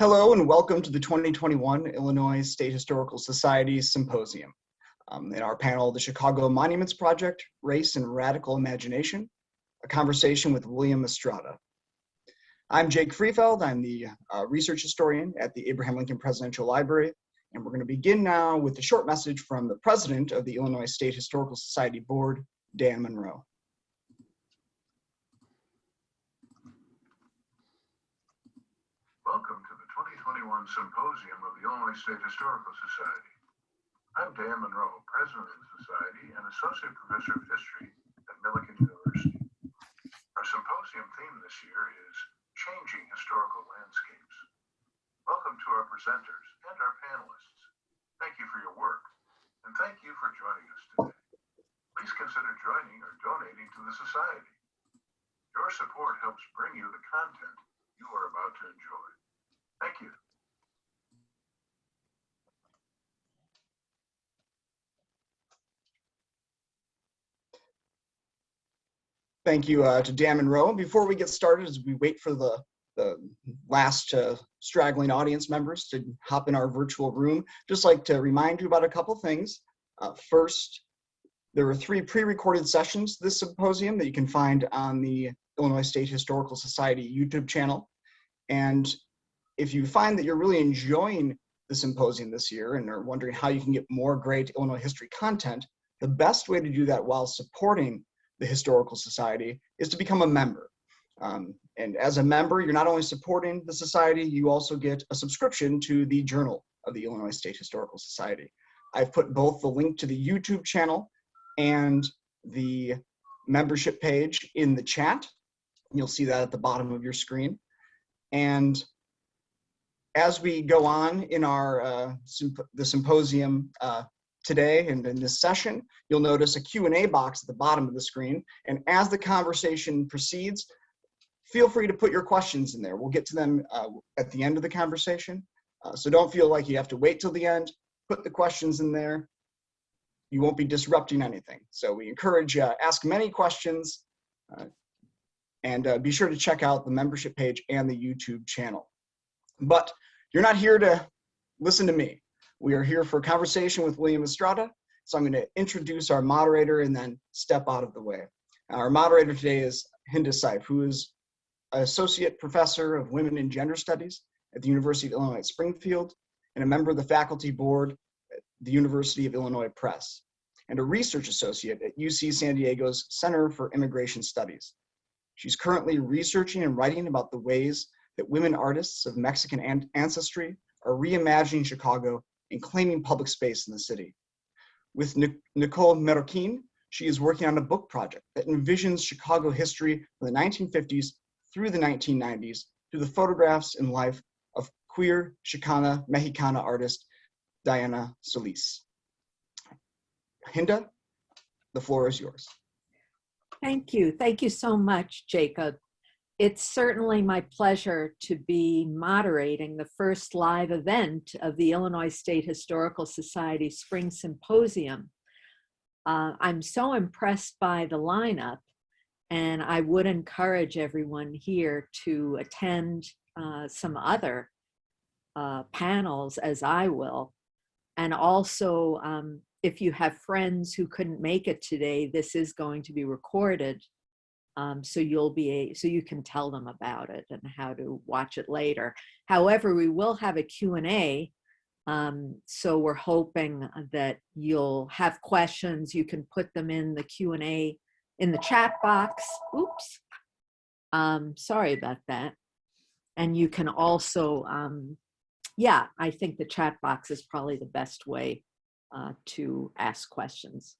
Hello and welcome to the 2021 Illinois State Historical Society Symposium. In our panel, the Chicago Monuments Project, Race and Radical Imagination, a conversation with William Estrada. I'm Jake Freefeld. I'm the research historian at the Abraham Lincoln Presidential Library, and we're going to begin now with a short message from the president of the Illinois State Historical Society Board, Dan Monroe. Welcome to the 2021 Symposium of the Illinois State Historical Society. I'm Dan Monroe, President of the Society and Associate Professor of History at Millikan University. Our symposium theme this year is Changing Historical Landscapes. Welcome to our presenters and our panelists. Thank you for your work, and thank you for joining us today. Please consider joining or donating to the Society. Your support helps bring you the content you are about to enjoy. Thank you. Thank you to Dan Monroe. Before we get started, as we wait for the last straggling audience members to hop in our virtual room, just like to remind you about a couple things. First, there were 3 pre-recorded sessions this symposium that you can find on the Illinois State Historical Society YouTube channel. And if you find that you're really enjoying the symposium this year and are wondering how you can get more great Illinois history content, the best way to do that while supporting the Historical Society is to become a member. And as a member, you're not only supporting the Society, you also get a subscription to the Journal of the Illinois State Historical Society. I've put both the link to the YouTube channel and the membership page in the chat. You'll see that at the bottom of your screen. And as we go on in our the symposium today and in this session, you'll notice a Q&A box at the bottom of the screen. And as the conversation proceeds, feel free to put your questions in there. We'll get to them at the end of the conversation. So don't feel like you have to wait till the end. Put the questions in there. You won't be disrupting anything. So we encourage ask many questions and be sure to check out the membership page and the YouTube channel. But you're not here to listen to me. We are here for a conversation with William Estrada. So I'm going to introduce our moderator and then step out of the way. Our moderator today is Hinda Seif, who is Associate Professor of Women and Gender Studies at the University of Illinois at Springfield and a member of the faculty board at the University of Illinois Press and a research associate at UC San Diego's Center for Immigration Studies. She's currently researching and writing about the ways that women artists of Mexican ancestry are reimagining Chicago and claiming public space in the city. With Nicole Marroquin, she is working on a book project that envisions Chicago history from the 1950s through the 1990s through the photographs and life of queer Chicana Mexicana artist Diana Solis. Hinda, the floor is yours. Thank you. Thank you so much, Jacob. It's certainly my pleasure to be moderating the first live event of the Illinois State Historical Society Spring Symposium. I'm so impressed by the lineup, and I would encourage everyone here to attend some other panels, as I will. And also, if you have friends who couldn't make it today, this is going to be recorded. So you can tell them about it and how to watch it later. However, we will have a Q&A. So we're hoping that you'll have questions. You can put them in the Q&A in the chat box. Oops. Sorry about that. And you can also, yeah, I think the chat box is probably the best way to ask questions.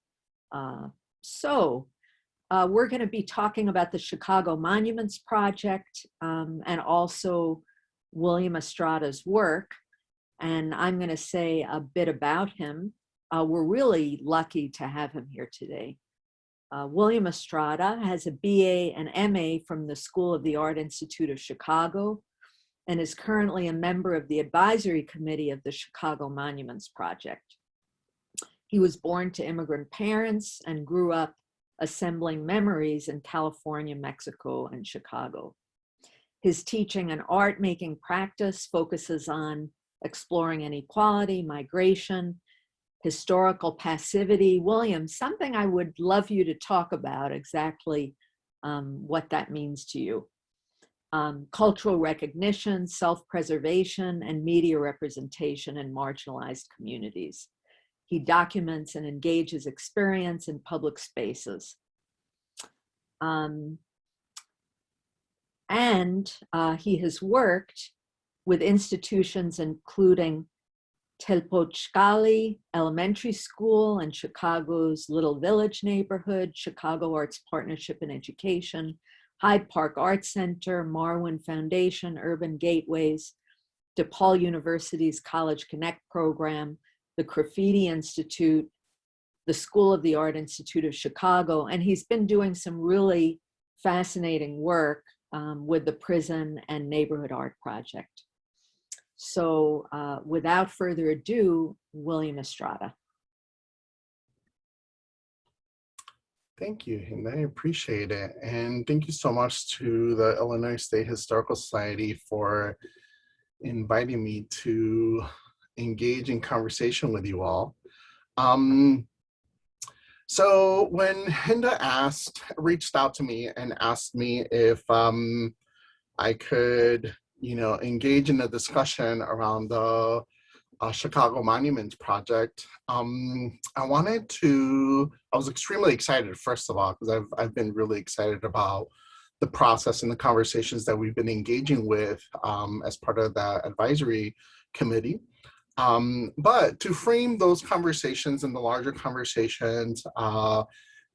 We're going to be talking about the Chicago Monuments Project and also William Estrada's work. And I'm going to say a bit about him. We're really lucky to have him here today. William Estrada has a BA and MA from the School of the Art Institute of Chicago and is currently a member of the advisory committee of the Chicago Monuments Project. He was born to immigrant parents and grew up assembling memories in California, Mexico, and Chicago. His teaching and art making practice focuses on exploring inequality, migration, historical passivity. William, something I would love you to talk about exactly what that means to you. Cultural recognition, self-preservation, and media representation in marginalized communities. He documents and engages experience in public spaces. He has worked with institutions including Telpochkali Elementary School and Chicago's Little Village neighborhood, Chicago Arts Partnership in Education, Hyde Park Arts Center, Marwin Foundation, Urban Gateways, DePaul University's College Connect program, the Graffiti Institute, the School of the Art Institute of Chicago, and he's been doing some really fascinating work with the Prison and Neighborhood Art Project. So without further ado, William Estrada. Thank you, Hinda. I appreciate it. And thank you so much to the Illinois State Historical Society for inviting me to engage in conversation with you all. So when Hinda reached out to me and asked me if I could, engage in a discussion around the Chicago Monuments Project, I was extremely excited, first of all, because I've been really excited about the process and the conversations that we've been engaging with as part of the advisory committee. But to frame those conversations and the larger conversations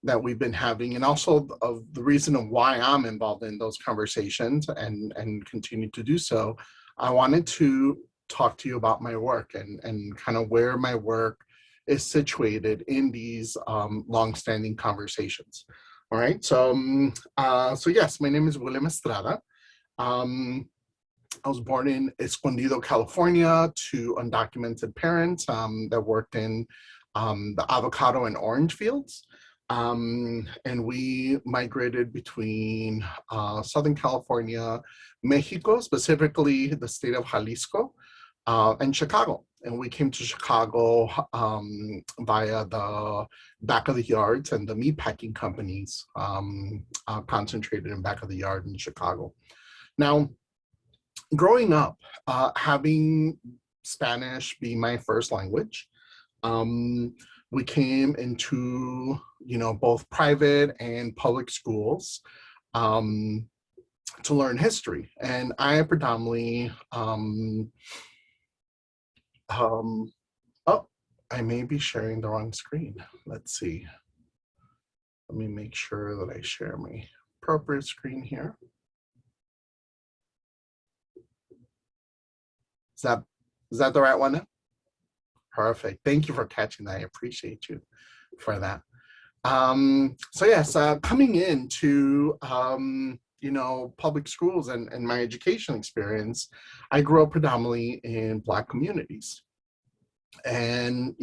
that we've been having, and also of the reason of why I'm involved in those conversations and continue to do so, I wanted to talk to you about my work and kind of where my work is situated in these longstanding conversations. All right, so yes, my name is William Estrada. I was born in Escondido, California, to undocumented parents that worked in the avocado and orange fields. And we migrated between Southern California, Mexico, specifically the state of Jalisco, and Chicago. And we came to Chicago via the back of the yards and the meatpacking companies concentrated in back of the yard in Chicago. Now, growing up, having Spanish be my first language, we came into, both private and public schools to learn history. And I predominantly, oh, I may be sharing the wrong screen. Let's see. Let me make sure that I share my appropriate screen here. Is that the right one? Perfect. Thank you for catching that. I appreciate you for that. So yes, coming into public schools and my education experience, I grew up predominantly in Black communities. And,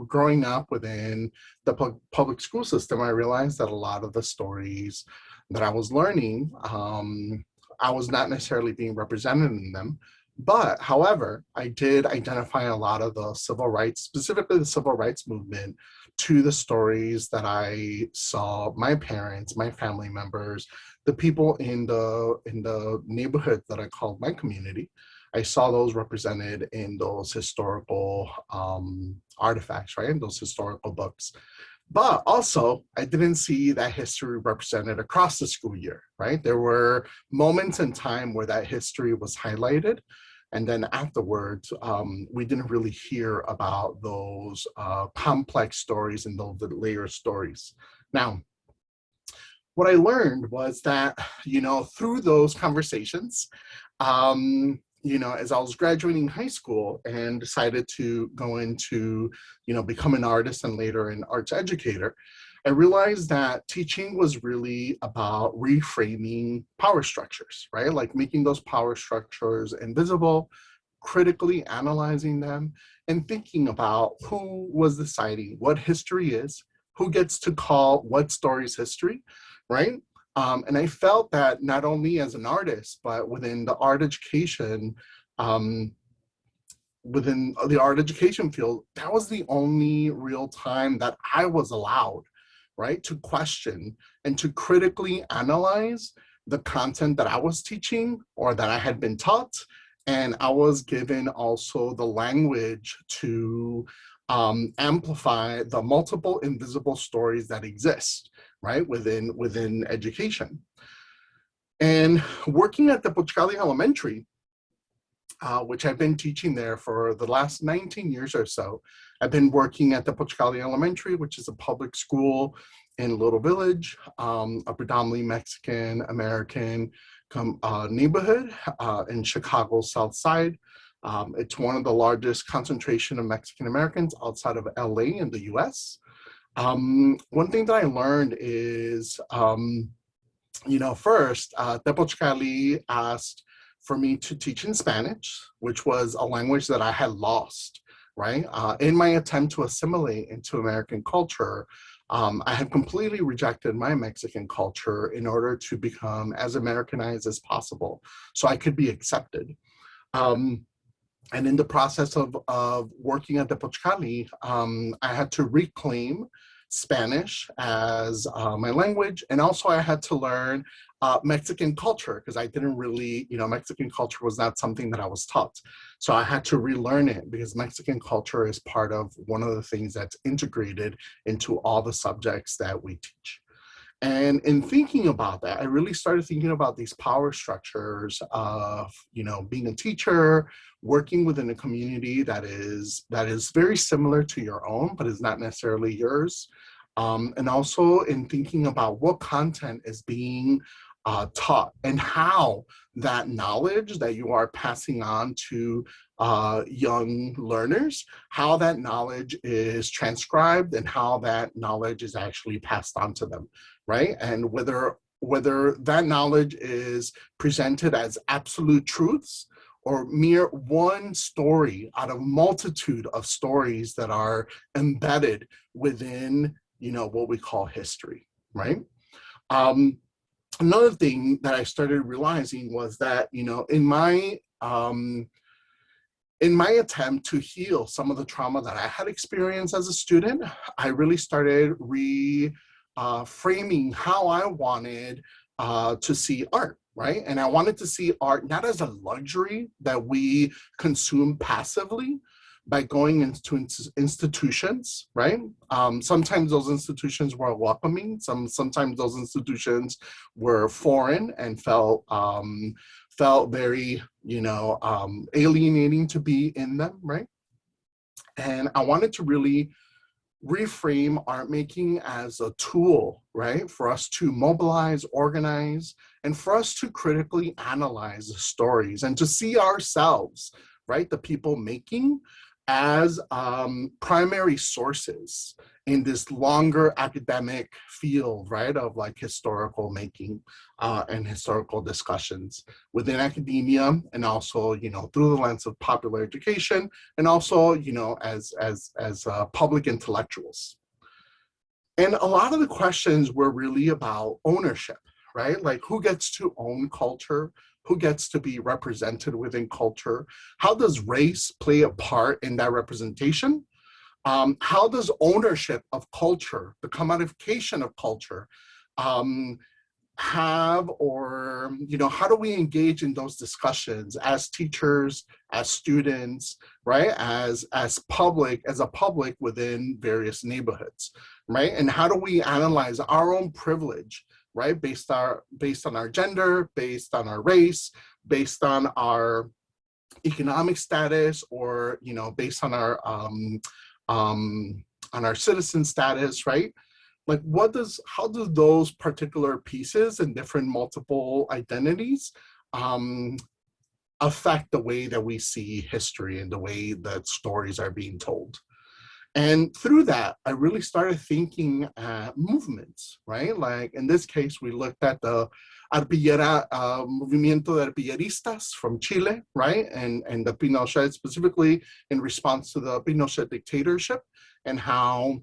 growing up within the public school system, I realized that a lot of the stories that I was learning, I was not necessarily being represented in them. But however, I did identify a lot of the civil rights, specifically the civil rights movement, to the stories that I saw my parents, my family members, the people in the neighborhood that I called my community. I saw those represented in those historical artifacts, right? In those historical books. But also, I didn't see that history represented across the school year, right? There were moments in time where that history was highlighted. And then afterwards, we didn't really hear about those complex stories and those layered stories. Now, what I learned was that, through those conversations, as I was graduating high school and decided to go into, become an artist and later an arts educator, I realized that teaching was really about reframing power structures, right? Like making those power structures invisible, critically analyzing them, and thinking about who was deciding what history is, who gets to call what story's history, right? And I felt that not only as an artist, but within the art education, within the art education field, that was the only real time that I was allowed, right, to question and to critically analyze the content that I was teaching or that I had been taught. And I was given also the language to amplify the multiple invisible stories that exist, right, within education. And working at the Pochcali Elementary, which I've been teaching there for the last 19 years or so. I've been working at the Pochcali Elementary, which is a public school in Little Village, a predominantly Mexican American neighborhood in Chicago's South Side. It's one of the largest concentration of Mexican Americans outside of LA in the US. One thing that I learned is, first, the Pochcali asked for me to teach in Spanish, which was a language that I had lost, right? In my attempt to assimilate into American culture, I had completely rejected my Mexican culture in order to become as Americanized as possible so I could be accepted. And in the process of working at the Pochcali, I had to reclaim Spanish as my language, and also I had to learn Mexican culture because I didn't really, Mexican culture was not something that I was taught. So I had to relearn it because Mexican culture is part of one of the things that's integrated into all the subjects that we teach. And in thinking about that, I really started thinking about these power structures of, being a teacher, working within a community that is very similar to your own, but is not necessarily yours. And also in thinking about what content is being taught and how that knowledge that you are passing on to young learners, how that knowledge is transcribed and how that knowledge is actually passed on to them, right? And whether that knowledge is presented as absolute truths or mere one story out of a multitude of stories that are embedded within, what we call history, right? Another thing that I started realizing was that, in my attempt to heal some of the trauma that I had experienced as a student, I really started framing how I wanted to see art, right? And I wanted to see art not as a luxury that we consume passively by going into institutions, right? Sometimes those institutions were welcoming. Sometimes those institutions were foreign and felt very, alienating to be in them, right? And I wanted to really reframe art making as a tool, right? For us to mobilize, organize, and for us to critically analyze the stories and to see ourselves, right? The people making as primary sources in this longer academic field, right, of like historical making and historical discussions within academia, and also, through the lens of popular education, and also, as public intellectuals. And a lot of the questions were really about ownership, right? Like who gets to own culture? Who gets to be represented within culture? How does race play a part in that representation? How does ownership of culture, the commodification of culture, how do we engage in those discussions as teachers, as students, right? As a public within various neighborhoods, right? And how do we analyze our own privilege, right? Based on our gender, based on our race, based on our economic status, or, based on our citizen status, right? Like how do those particular pieces and different multiple identities affect the way that we see history and the way that stories are being told? And through that, I really started thinking at movements, right? Like in this case, we looked at the Arpillera, Movimiento de Arpilleristas from Chile, right? And the Pinochet, specifically in response to the Pinochet dictatorship, and how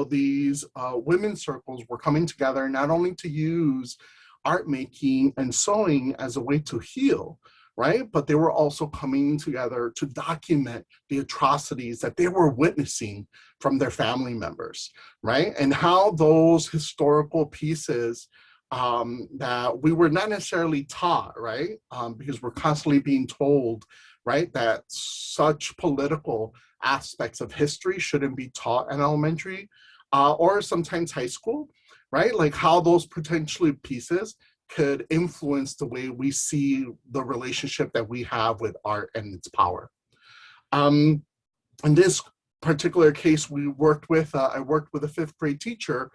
these women's circles were coming together not only to use art making and sewing as a way to heal, right? But they were also coming together to document the atrocities that they were witnessing from their family members, right? And how those historical pieces that we were not necessarily taught, right? Because we're constantly being told, right, that such political aspects of history shouldn't be taught in elementary or sometimes high school, right? Like how those potentially pieces could influence the way we see the relationship that we have with art and its power. In this particular case, I worked with a fifth grade teacher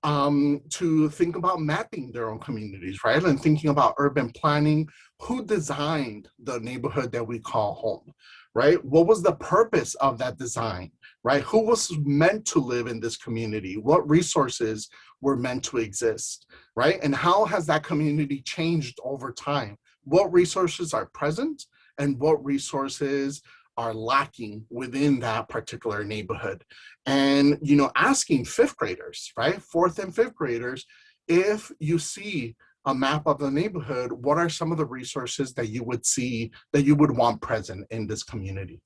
to think about mapping their own communities, right? And thinking about urban planning, who designed the neighborhood that we call home, right? What was the purpose of that design, right? Who was meant to live in this community? What resources were meant to exist, right? And how has that community changed over time? What resources are present and what resources are lacking within that particular neighborhood? And, asking fifth graders, right? Fourth and fifth graders, if you see a map of the neighborhood, what are some of the resources that you would see that you would want present in this community?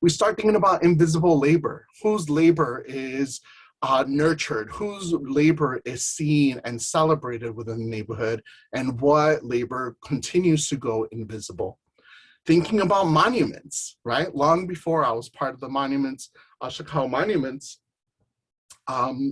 We start thinking about invisible labor. Whose labor is nurtured, whose labor is seen and celebrated within the neighborhood, and what labor continues to go invisible. Thinking about monuments, right? Long before I was part of the monuments, Chicago Monuments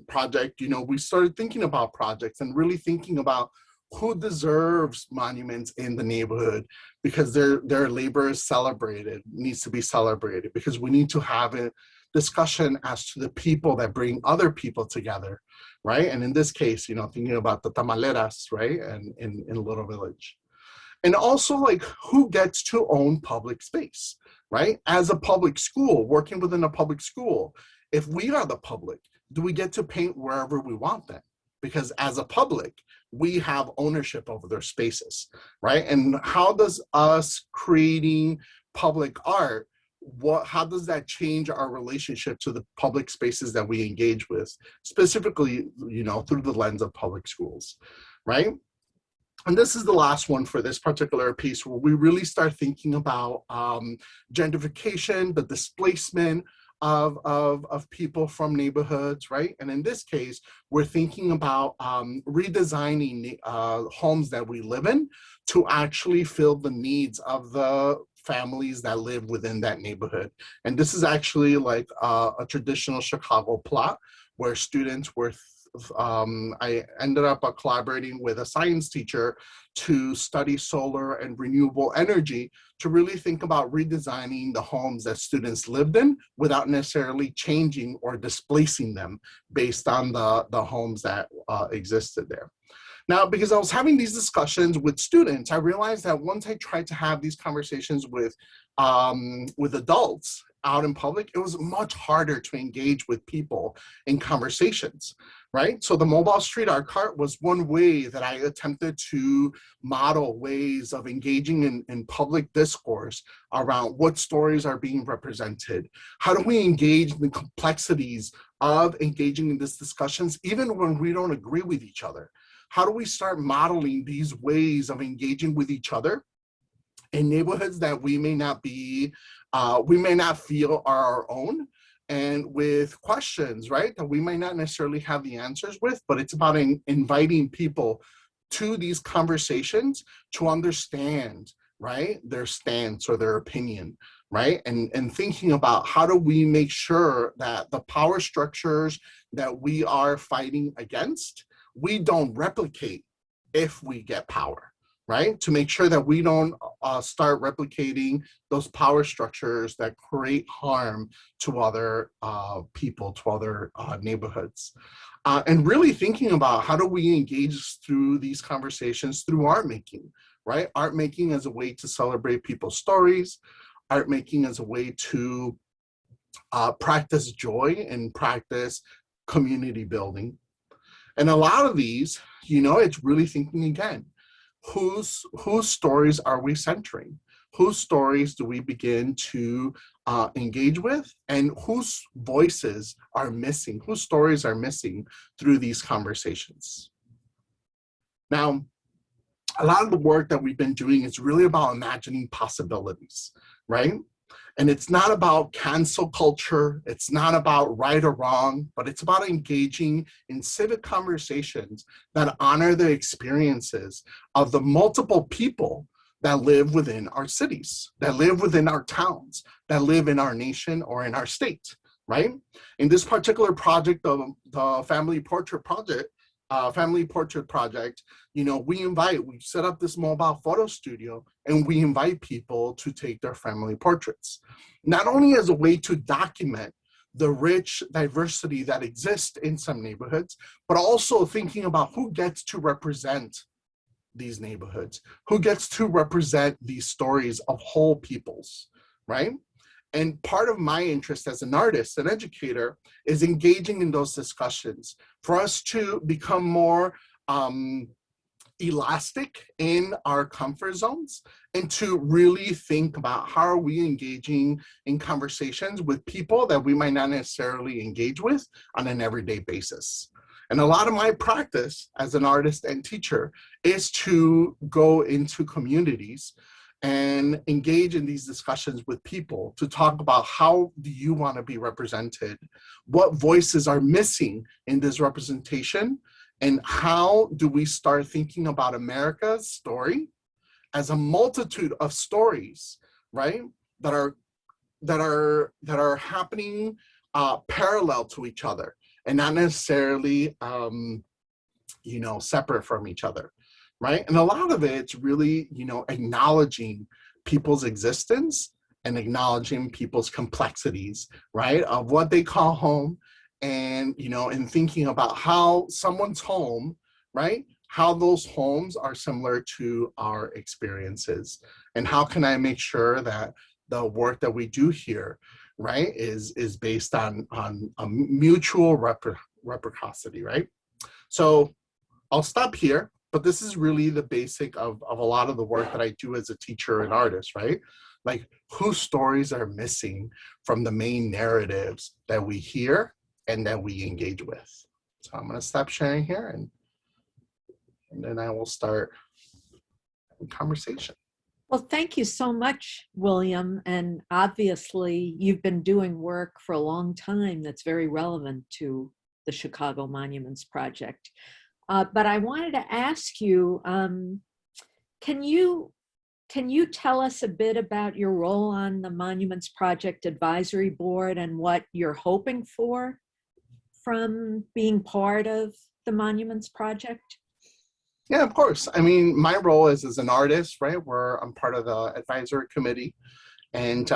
project, we started thinking about projects and really thinking about who deserves monuments in the neighborhood, because their labor is celebrated, needs to be celebrated, because we need to have a discussion as to the people that bring other people together, right? And in this case, thinking about the tamaleras, right? And in Little Village. And also, like, who gets to own public space, right? As a public school, working within a public school, if we are the public, do we get to paint wherever we want then? Because as a public, we have ownership over their spaces, right? And how does us creating public art, how does that change our relationship to the public spaces that we engage with, specifically, through the lens of public schools, right? And this is the last one for this particular piece, where we really start thinking about gentrification, the displacement of people from neighborhoods, right? And in this case, we're thinking about redesigning homes that we live in to actually fill the needs of the families that live within that neighborhood. And this is actually like a traditional Chicago plot where students were I ended up collaborating with a science teacher to study solar and renewable energy, to really think about redesigning the homes that students lived in without necessarily changing or displacing them based on the homes that existed there. Now, because I was having these discussions with students, I realized that once I tried to have these conversations with adults out in public, it was much harder to engage with people in conversations, right? So the mobile street art cart was one way that I attempted to model ways of engaging in public discourse around what stories are being represented. How do we engage in the complexities of engaging in these discussions, even when we don't agree with each other? How do we start modeling these ways of engaging with each other in neighborhoods that we may not feel are our own, and with questions, right, that we might not necessarily have the answers with, but it's about inviting people to these conversations to understand, right, their stance or their opinion, right? And thinking about how do we make sure that the power structures that we are fighting against, we don't replicate if we get power, right? To make sure that we don't start replicating those power structures that create harm to other people, to other neighborhoods. And really thinking about how do we engage through these conversations through art making, right? Art making as a way to celebrate people's stories, art making as a way to practice joy and practice community building. And a lot of these, it's really thinking again, whose stories are we centering? whose stories do we begin to engage with, and whose voices are missing, whose stories are missing through these conversations. Now, a lot of the work that we've been doing is really about imagining possibilities, right? And it's not about cancel culture, it's not about right or wrong, but it's about engaging in civic conversations that honor the experiences of the multiple people that live within our cities, that live within our towns, that live in our nation or in our state, right? In this particular project, the Family Portrait Project, you know, we set up this mobile photo studio and we invite people to take their family portraits, not only as a way to document the rich diversity that exists in some neighborhoods, but also thinking about who gets to represent these neighborhoods, who gets to represent these stories of whole peoples, right? And part of my interest as an artist and educator is engaging in those discussions for us to become more elastic in our comfort zones and to really think about how are we engaging in conversations with people that we might not necessarily engage with on an everyday basis. And a lot of my practice as an artist and teacher is to go into communities and engage in these discussions with people to talk about how do you want to be represented, what voices are missing in this representation, and how do we start thinking about America's story as a multitude of stories, right, that are happening parallel to each other and not necessarily you know, separate from each other, right? And a lot of it's really, you know, acknowledging people's existence and acknowledging people's complexities, right, of what they call home, and, you know, and thinking about how someone's home, right, how those homes are similar to our experiences, and how can I make sure that the work that we do here, right, is based on a mutual reciprocity, right? So I'll stop here, but this is really the basic of a lot of the work that I do as a teacher and artist, right? Like, whose stories are missing from the main narratives that we hear and that we engage with. So I'm gonna stop sharing here and then I will start a conversation. Well, thank you so much, William. And obviously, you've been doing work for a long time that's very relevant to the Chicago Monuments Project. But I wanted to ask you, can you tell us a bit about your role on the Monuments Project Advisory Board and what you're hoping for from being part of the Monuments Project? Yeah, of course. I mean, my role is as an artist, right, where I'm part of the advisory committee. And,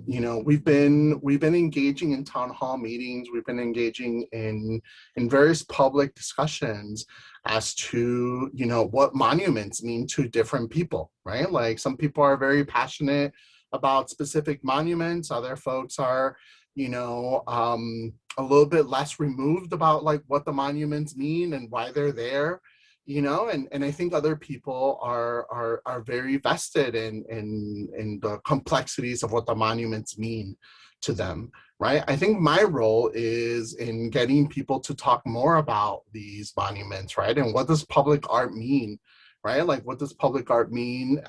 you know, we've been engaging in town hall meetings. We've been engaging in various public discussions as to, you know, what monuments mean to different people, right? Like, some people are very passionate about specific monuments. Other folks are, you know, a little bit less removed about like what the monuments mean and why they're there. You know, and I think other people are very vested in the complexities of what the monuments mean to them, right? I think my role is in getting people to talk more about these monuments, right? And what does public art mean, right? Like, what does public art mean?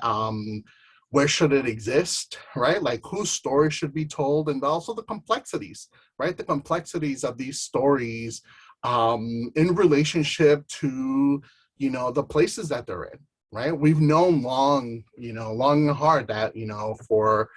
Where should it exist, right? Like, whose story should be told, and also the complexities, right? The complexities of these stories in relationship to, you know, the places that they're in, right? We've known long and hard that, you know, for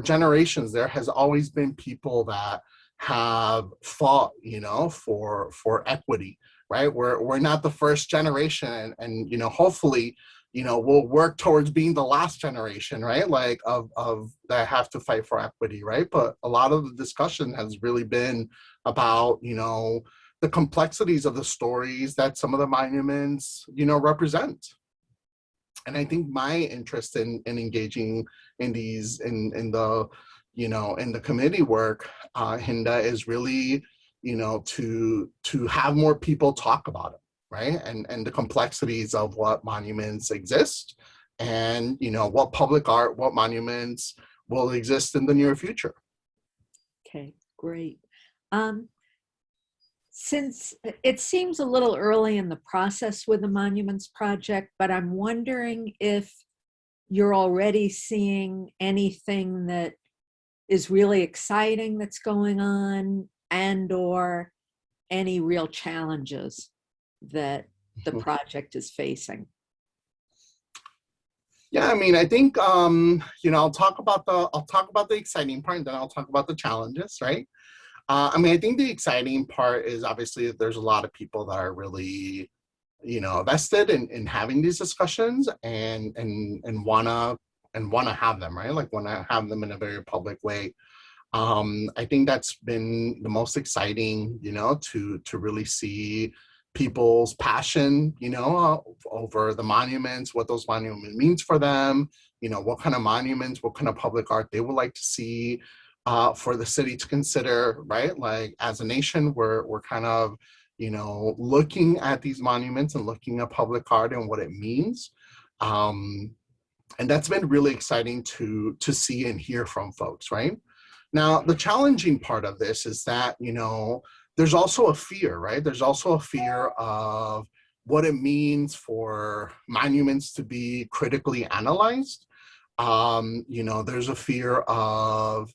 generations, there has always been people that have fought, you know, for equity, right? We're not the first generation, and you know, hopefully, you know, we'll work towards being the last generation, right? Like of that have to fight for equity, right? But a lot of the discussion has really been about, you know, the complexities of the stories that some of the monuments, you know, represent. And I think my interest in engaging in these, in the, you know, in the committee work, Hinda, is really, you know, to have more people talk about it, right? And the complexities of what monuments exist and, what public art, what monuments will exist in the near future. Okay, great. Since it seems a little early in the process with the Monuments Project, but I'm wondering if you're already seeing anything that is really exciting that's going on, and or any real challenges that the project is facing. Yeah, I mean, I think I'll talk about the exciting part, and then I'll talk about the challenges, right? I mean, I think the exciting part is obviously that there's a lot of people that are really, vested in having these discussions and wanna have them, right? Like wanna have them in a very public way. I think that's been the most exciting, to really see people's passion, over the monuments, what those monuments means for them, what kind of monuments, what kind of public art they would like to see for the city to consider, right? Like as a nation, we're kind of, looking at these monuments and looking at public art and what it means. And that's been really exciting to see and hear from folks, right? Now, the challenging part of this is that, there's also a fear, right? There's also a fear of what it means for monuments to be critically analyzed. There's a fear of,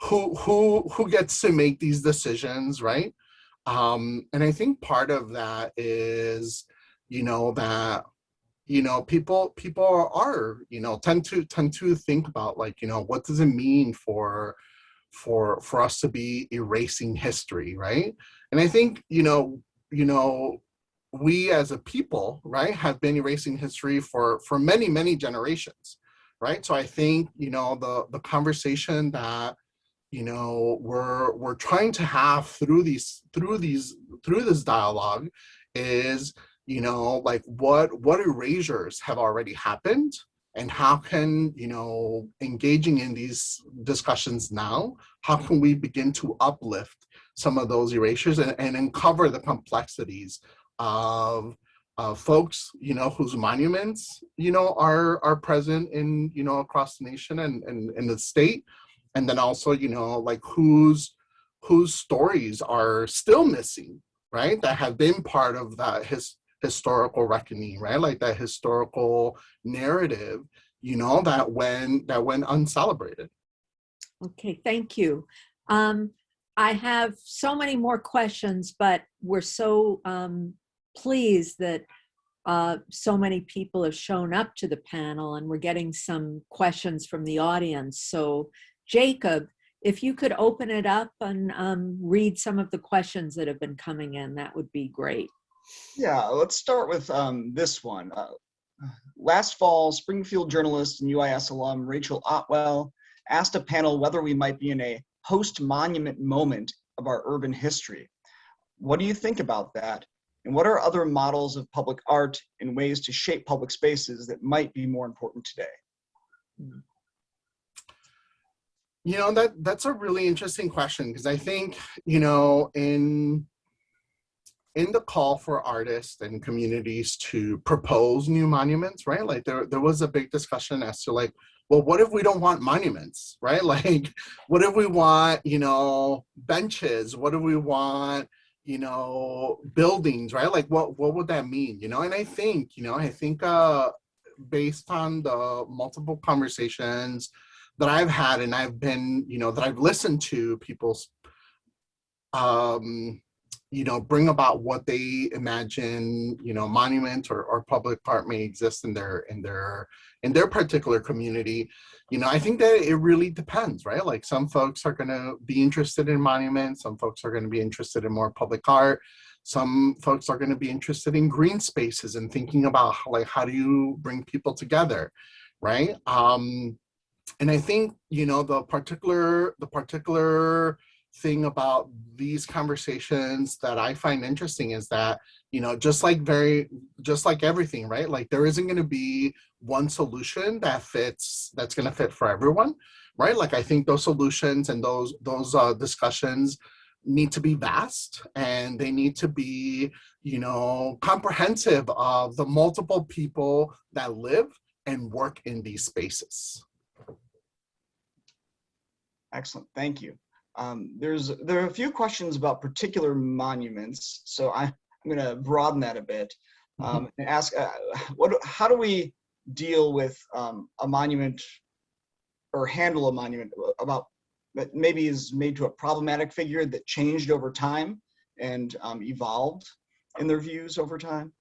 who gets to make these decisions, right? And I think part of that is, that people are tend to think about, like, what does it mean for us to be erasing history, right? And I think we as a people, right, have been erasing history for many generations, right? So I think the conversation that we're trying to have through this dialogue is, like what erasures have already happened, and how can, engaging in these discussions now, how can we begin to uplift some of those erasures and uncover the complexities of folks, whose monuments, are present in, across the nation and in the state, and then also, like whose stories are still missing, right? That have been part of that historical reckoning, right? Like that historical narrative, that went uncelebrated. Okay, thank you. I have so many more questions, but we're so pleased that so many people have shown up to the panel, and we're getting some questions from the audience. So Jacob, if you could open it up and read some of the questions that have been coming in, that would be great. Yeah, let's start with this one. Last fall, Springfield journalist and UIS alum Rachel Otwell asked a panel whether we might be in a post-monument moment of our urban history. What do you think about that? And what are other models of public art and ways to shape public spaces that might be more important today? That's a really interesting question, because I think, in the call for artists and communities to propose new monuments, right? Like there was a big discussion as to, like, well, what if we don't want monuments, right? Like, what if we want, benches? What if we want, buildings, right? Like, what would that mean, And I think, based on the multiple conversations that I've had, and I've been, that I've listened to people's, bring about what they imagine, monument or public art may exist in their particular community. I think that it really depends, right? Like some folks are going to be interested in monuments, some folks are going to be interested in more public art, some folks are going to be interested in green spaces and thinking about how do you bring people together, right? And I think, the particular thing about these conversations that I find interesting is that, just like everything, right? Like there isn't going to be one solution that's going to fit for everyone, right? Like I think those solutions and those discussions need to be vast, and they need to be, comprehensive of the multiple people that live and work in these spaces. Excellent, thank you. There are a few questions about particular monuments, so I'm going to broaden that a bit and ask, how do we deal with a monument or handle a monument about that maybe is made to a problematic figure that changed over time and evolved in their views over time?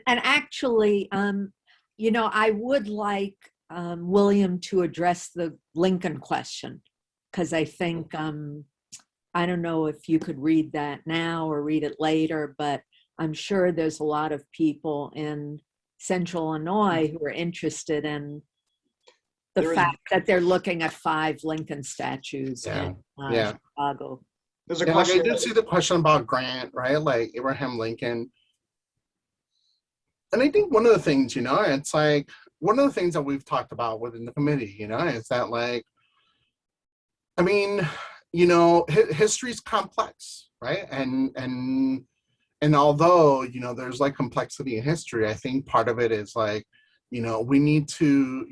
And actually, I would like William to address the Lincoln question, because I think, I don't know if you could read that now or read it later, but I'm sure there's a lot of people in Central Illinois who are interested in the fact that they're looking at 5 Lincoln statues in Chicago. There's a question. I did see the question about Grant, right? Like Abraham Lincoln. And I think one of the things, it's like, one of the things that we've talked about within the committee, is that, like, I mean, history is complex, right? And although, there's like complexity in history, I think part of it is like, we need to,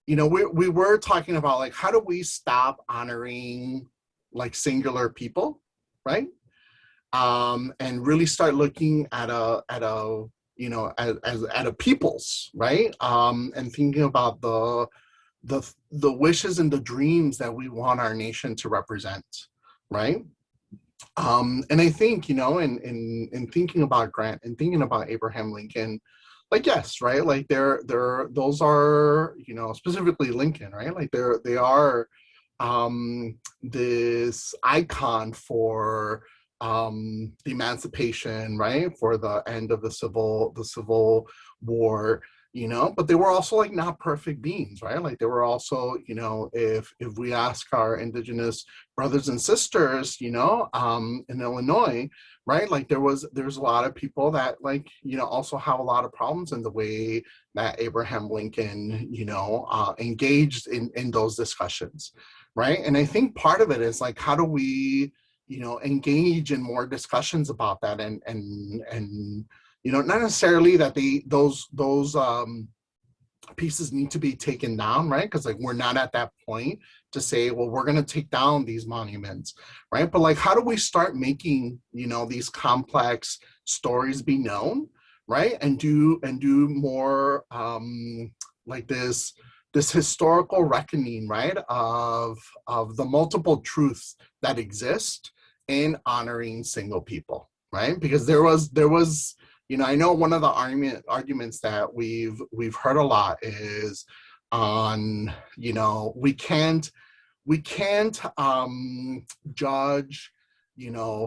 we were talking about, like, how do we stop honoring like singular people, right? And really start looking at a people's, right? And thinking about the wishes and the dreams that we want our nation to represent, right? And I think, in thinking about Grant and thinking about Abraham Lincoln, like, yes, right? Like those are, specifically Lincoln, right? Like they are this icon for the emancipation, right? For the end of the Civil War, but they were also like not perfect beings, right? Like they were also, if we ask our indigenous brothers and sisters, in Illinois, right? Like there's a lot of people that, like, also have a lot of problems in the way that Abraham Lincoln, engaged in those discussions, right? And I think part of it is like, how do we, engage in more discussions about that, and not necessarily that those pieces need to be taken down, right? Because like we're not at that point to say, well, we're going to take down these monuments, right? But like, how do we start making, these complex stories be known, right? And do more like this historical reckoning, right, of the multiple truths that exist in honoring single people, right? Because there was, I know one of the arguments that we've heard a lot is on, we can't judge,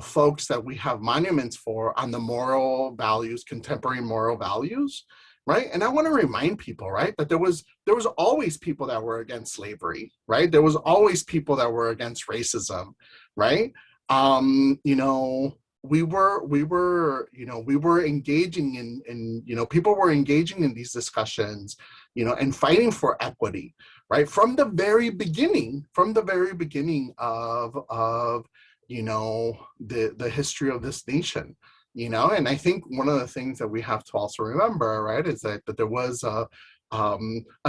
folks that we have monuments for on the moral values, contemporary moral values, right? And I want to remind people, right, that there was always people that were against slavery, right? There was always people that were against racism, right? We were engaging in people were engaging in these discussions, and fighting for equity, right? From the very beginning of the history of this nation, and I think one of the things that we have to also remember, right, is that there was a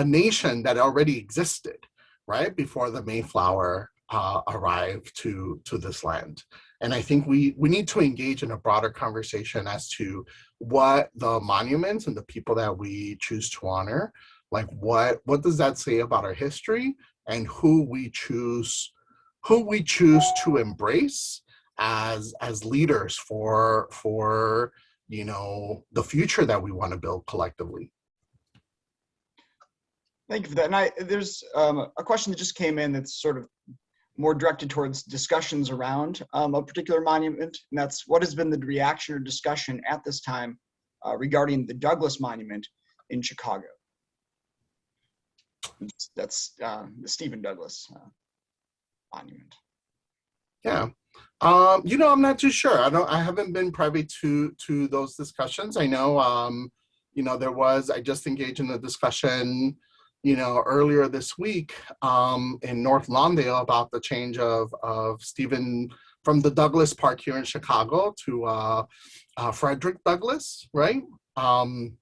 nation that already existed, right, before the Mayflower arrived to this land. And I think we need to engage in a broader conversation as to what the monuments and the people that we choose to honor, like what does that say about our history, and who we choose to embrace as leaders for the future that we want to build collectively. Thank you for that. And there's a question that just came in that's sort of more directed towards discussions around a particular monument, and that's what has been the reaction or discussion at this time regarding the Douglas Monument in Chicago. That's the Stephen Douglas Monument. Yeah, I'm not too sure. I haven't been privy to those discussions. I know, I just engaged in a discussion earlier this week in North Lawndale about the change of Stephen from the Douglas Park here in Chicago to Frederick Douglass, right? And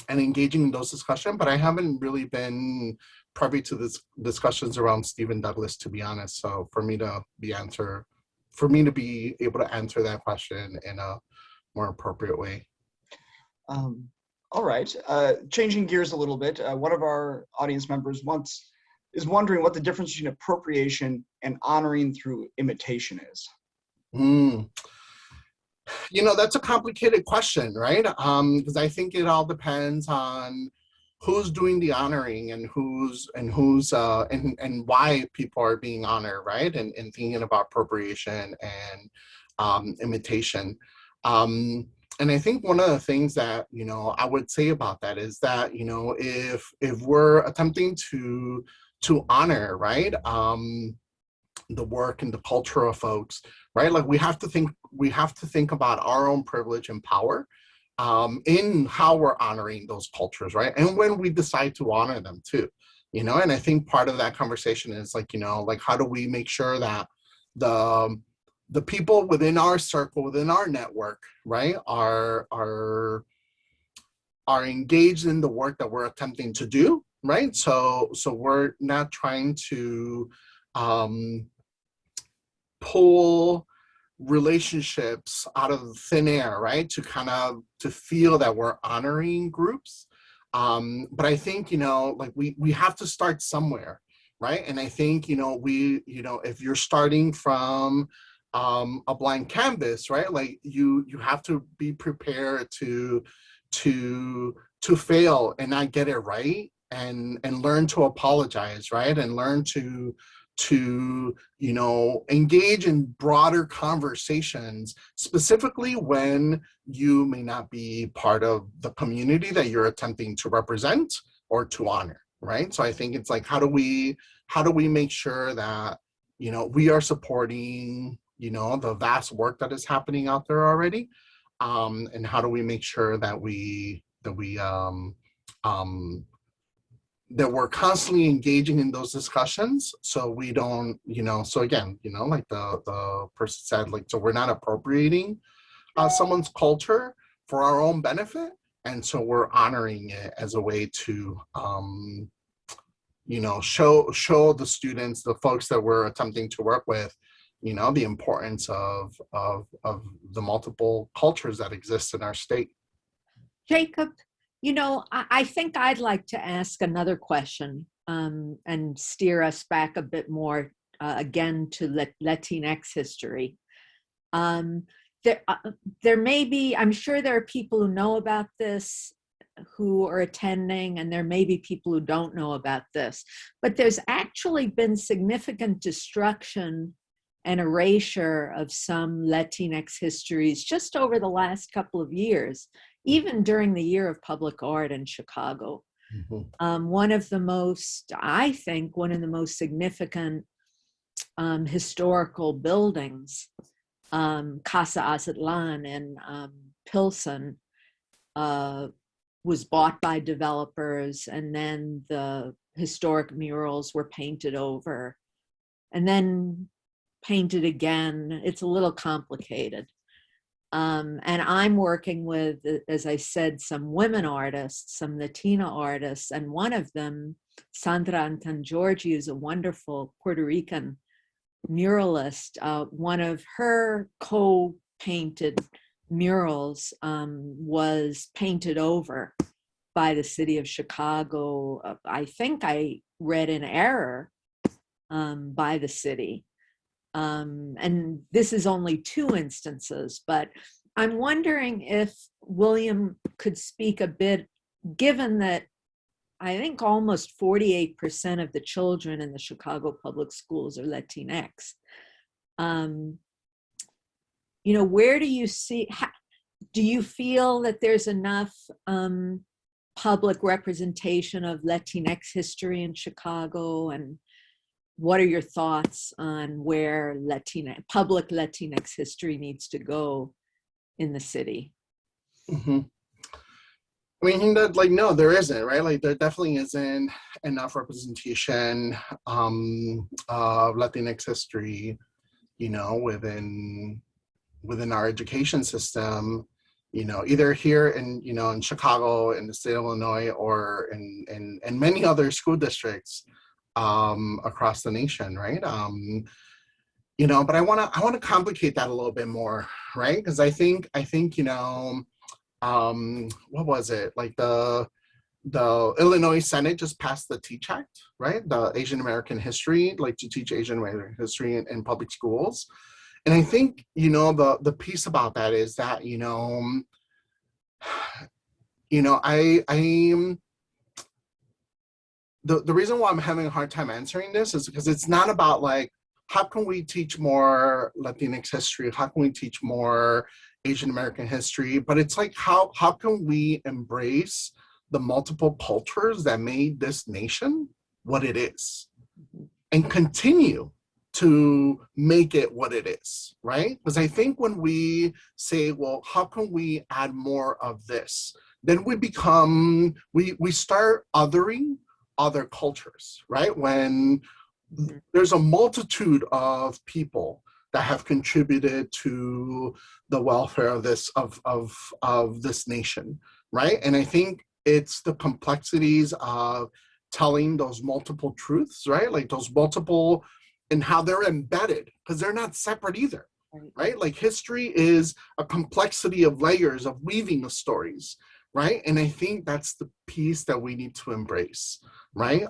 engaging in those discussions, but I haven't really been privy to this discussions around Stephen Douglas, to be honest. So for me to be able to answer that question in a more appropriate way. All right, changing gears a little bit. One of our audience members is wondering what the difference between appropriation and honoring through imitation is. That's a complicated question, right? Because I think it all depends on who's doing the honoring and and why people are being honored, right? And thinking about appropriation and imitation. And I think one of the things that, I would say about that is that, if we're attempting to honor, right, the work and the culture of folks, right? Like we have to think about our own privilege and power in how we're honoring those cultures, right? And when we decide to honor them too, and I think part of that conversation is like, how do we make sure that the people within our circle, within our network, right, are engaged in the work that we're attempting to do, right? So we're not trying to pull relationships out of thin air, right? To feel that we're honoring groups. But I think, like we have to start somewhere, right? And I think, if you're starting from a blank canvas, right? Like you have to be prepared to fail and not get it right, and learn to apologize, right? And learn to engage in broader conversations, specifically when you may not be part of the community that you're attempting to represent or to honor, right? So I think it's like, how do we make sure that we are supporting the vast work that is happening out there already, and how do we make sure that that we're constantly engaging in those discussions, so we don't, so again, like the person said, like, so we're not appropriating someone's culture for our own benefit, and so we're honoring it as a way to show the students, the folks that we're attempting to work with, the importance of the multiple cultures that exist in our state. Jacob, I think I'd like to ask another question and steer us back a bit more again to Latinx history. There may be, I'm sure there are people who know about this who are attending, and there may be people who don't know about this, but there's actually been significant destruction and erasure of some Latinx histories just over the last couple of years, even during the Year of Public Art in Chicago. Mm-hmm. One of the most significant historical buildings, Casa Azatlan in Pilsen, was bought by developers, and then the historic murals were painted over and then painted again. It's a little complicated. And I'm working with, as I said, some women artists, some Latina artists, and one of them, Sandra Antangiorgi, is a wonderful Puerto Rican muralist. One of her co-painted murals was painted over by the city of Chicago. I think I read in error by the city. And this is only 2 instances, but I'm wondering if William could speak a bit, given that I think almost 48% of the children in the Chicago public schools are Latinx. Where do you see, do you feel that there's enough public representation of Latinx history in Chicago? And what are your thoughts on where public Latinx history needs to go in the city? Mm-hmm. I mean, that, like, no, there isn't, right? Like, there definitely isn't enough representation of Latinx history, you know, within our education system, you know, either here in, you know, in Chicago, in the state of Illinois, or in many other school districts across the nation, right? You know, but I wanna complicate that a little bit more, right? Because I think, you know, what was it? Like the Illinois Senate just passed the Teach Act, right? The Asian American history, like to teach Asian American history in public schools. And I think, you know, the piece about that is that, I'm the reason why I'm having a hard time answering this is because it's not about like, how can we teach more Latinx history? How can we teach more Asian American history? But it's like, how can we embrace the multiple cultures that made this nation what it is and continue to make it what it is, right? Because I think when we say, well, how can we add more of this? Then we start othering other cultures, right? When there's a multitude of people that have contributed to the welfare of this nation, right? And I think it's the complexities of telling those multiple truths, right? Like those multiple, and how they're embedded, because they're not separate either, right? Like history is a complexity of layers of weaving of stories, right? And I think that's the piece that we need to embrace, right?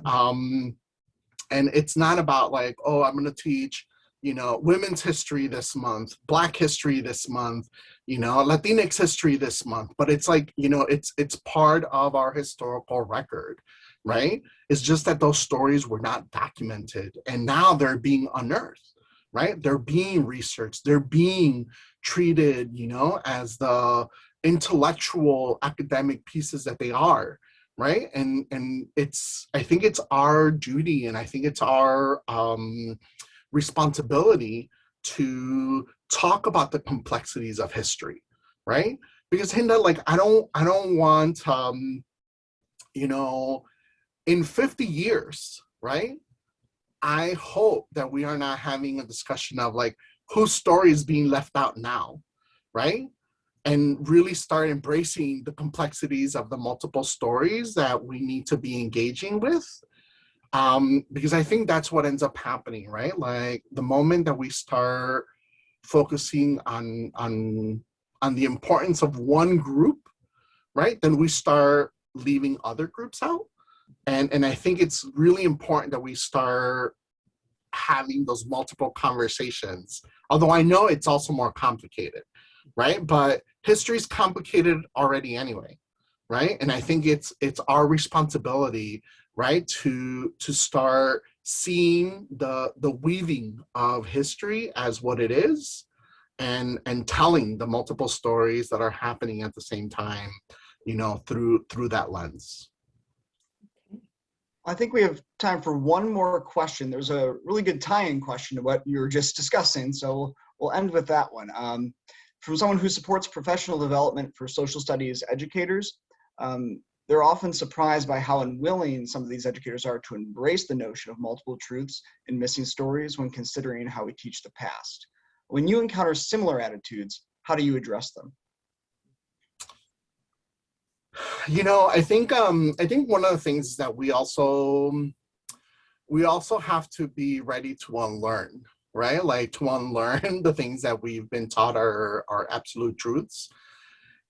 And it's not about like, oh, I'm going to teach, you know, women's history this month, Black history this month, you know, Latinx history this month. But it's like, you know, it's part of our historical record, right? It's just that those stories were not documented, and now they're being unearthed, right? They're being researched. They're being treated, you know, as the intellectual academic pieces that they are, right? And I think it's our duty, and I think it's our responsibility to talk about the complexities of history, right? Because Hinda, like, I don't want you know, in 50 years, right? I hope that we are not having a discussion of like whose story is being left out now, right? And really start embracing the complexities of the multiple stories that we need to be engaging with. Because I think that's what ends up happening, right? Like the moment that we start focusing on the importance of one group, right? Then we start leaving other groups out. And I think it's really important that we start having those multiple conversations. Although I know it's also more complicated, right? But history is complicated already anyway, right? And I think it's our responsibility, right, to start seeing the weaving of history as what it is, and telling the multiple stories that are happening at the same time, you know, through that lens. I think we have time for one more question. There's a really good tie-in question to what you were just discussing, so we'll end with that one. From someone who supports professional development for social studies educators, they're often surprised by how unwilling some of these educators are to embrace the notion of multiple truths and missing stories when considering how we teach the past. When you encounter similar attitudes, how do you address them? You know, I think one of the things is that we also have to be ready to unlearn, right? Like to unlearn the things that we've been taught are absolute truths.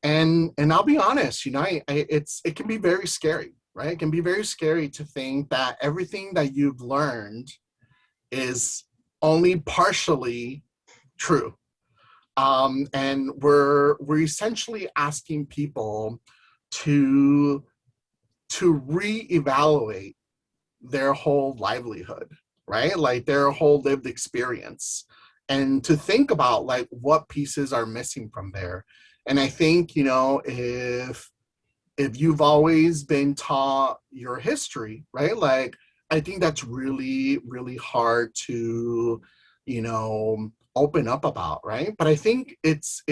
And I'll be honest, you know, it can be very scary, right? It can be very scary to think that everything that you've learned is only partially true. And we're essentially asking people to reevaluate their whole livelihood, right? Like their whole lived experience, and to think about like what pieces are missing from there. And I think, you know, if you've always been taught your history, right? Like I think that's really, really hard to, you know, open up about, right? But I think it's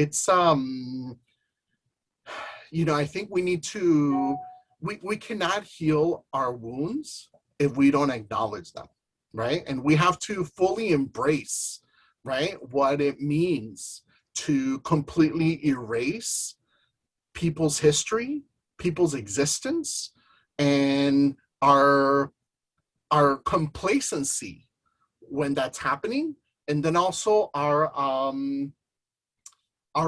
I think we need to, we cannot heal our wounds if we don't acknowledge them, right? And we have to fully embrace, right, what it means to completely erase people's history, people's existence, and our complacency when that's happening, and then also our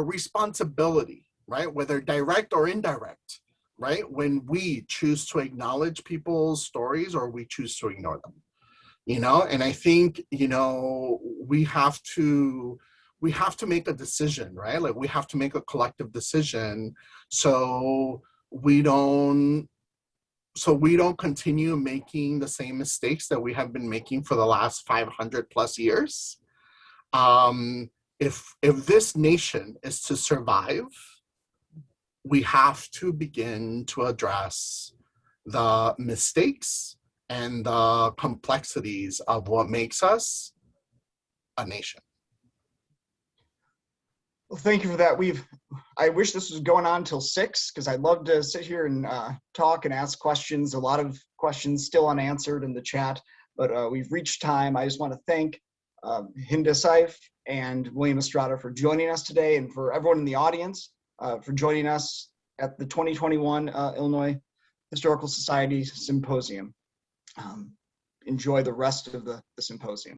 responsibility, right, whether direct or indirect, right, when we choose to acknowledge people's stories or we choose to ignore them, and I think we have to make a decision, right? Like, we have to make a collective decision so we don't continue making the same mistakes that we have been making for the last 500 plus years. If this nation is to survive, we have to begin to address the mistakes and the complexities of what makes us a nation. Well, thank you for that. I wish this was going on till 6, because I'd love to sit here and talk and ask questions. A lot of questions still unanswered in the chat, but we've reached time. I just want to thank Hinda, Seif, and William Estrada for joining us today, and for everyone in the audience for joining us at the 2021 Illinois Historical Society Symposium. Enjoy the rest of the symposium.